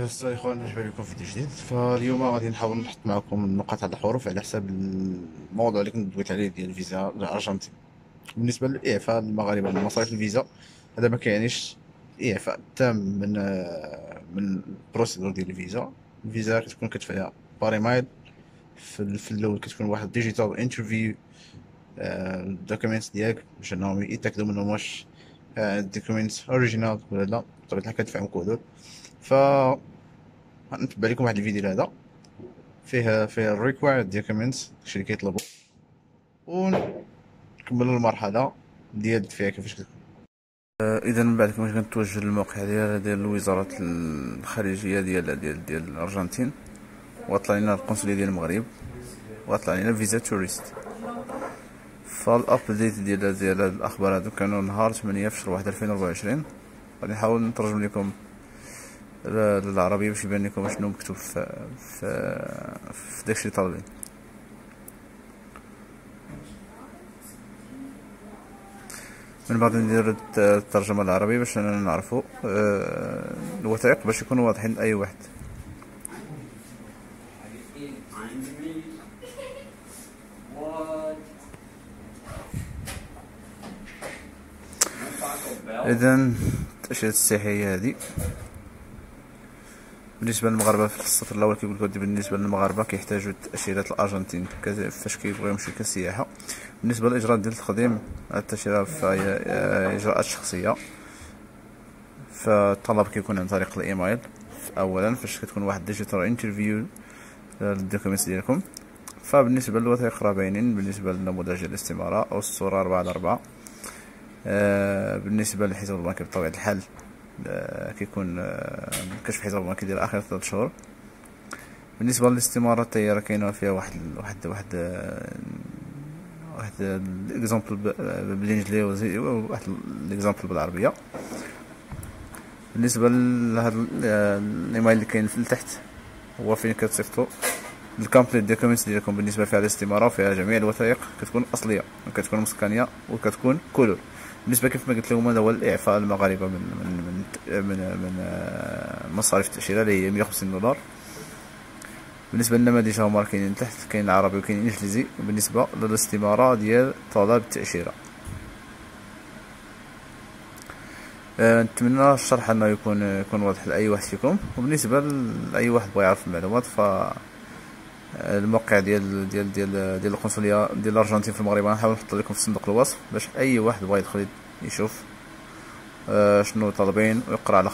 السلام اخوان، مرحبا بكم في فيديو جديد. فاليوم غادي نحاول نحط معكم النقاط على الحروف على حساب الموضوع اللي كنت دويت عليه ديال الفيزا الارجنتين. بالنسبه للاعفاء المغاربه من مصاريف الفيزا، هذا ما كيعنيش اعفاء تام من البروسيدور ديال الفيزا كتكون كتدفع باري مايل. في الاول كتكون واحد ديجيتال انترفيو الدوكيومنتس ديالك باش انهم يتاكدوا منهم واش الدوكيومنتس اوريجينال ولا لا. بطبيعه الحال كتدفعهم كودور. ف نتبع لكم واحد الفيديو هذا فيه الريكوايرد دوكيومنتس داكشي اللي كيطلبوا، ونكملوا المرحله ديال فيها كيفاش كتكون. اذا من بعد كما كنتوجه للموقع ديال وزاره الخارجيه ديال الارجنتين، وطلع لنا القنصليه ديال المغرب، وطلع لنا فيزا توريست. فالابديت ديال هاد الاخبار هادو كانوا نهار 8 في شهر 1 2024. غادي نحاول نترجم لكم للعربية باش يبان لكم شنو مكتوب في داكشي اللي طالبين. من بعد ندير الترجمة العربية باش نعرفوا الوثائق باش يكونوا واضحين لأي واحد. إذا التأشيرة السياحية هذه بالنسبه للمغاربه في السطر الاول كيقول لك بالنسبه للمغاربه كيحتاجوا تاشيره الارجنتين فاش كيبغيو يمشيو كسياحه. بالنسبه للاجراءات ديال تقديم التاشيره فهي اجراءات شخصيه، فالطلب كيكون عن طريق الايميل اولا فاش كتكون واحد ديجيتال انترفيو للدوكيومنتس ديالكم. فبالنسبه للوثائق راه باينين، بالنسبه لنموذج الاستماره او الصوره 4x4. بالنسبه للحساب البنكي بطبيعه الحال كيكون كشف حساب البنكي ديال اخر 3 شهور. بالنسبه للاستماره الطياره كاينه فيها واحد الاكزامبل بالانجليزي وواحد الاكزامبل بالعربيه. بالنسبه لهذا الايميل اللي كاين في التحت هو فين كتصيفطوا الكومبليت دوكيومنتس ديالكم. بالنسبه فيها الاستماره وفيها جميع الوثائق كتكون اصليه وكتكون مسكانيه وكتكون كولور. بالنسبه كيف ما قلت لكم هذا هو الاعفاء المغاربه من مصاريف التاشيره اللي هي $150. بالنسبه للنماذج هما كاينين تحت، كاين العربي وكاين الانجليزي. بالنسبه للاستماره ديال طلب التاشيره نتمنى الشرح انه يكون واضح لاي واحد فيكم. وبالنسبه لاي واحد بغى يعرف المعلومات ف الموقع ديال القنصليه ديال الارجنتين في المغرب غنحاول نحط لكم في صندوق الوصف باش اي واحد بغى يدخل يشوف شنو طالبين ويقرا على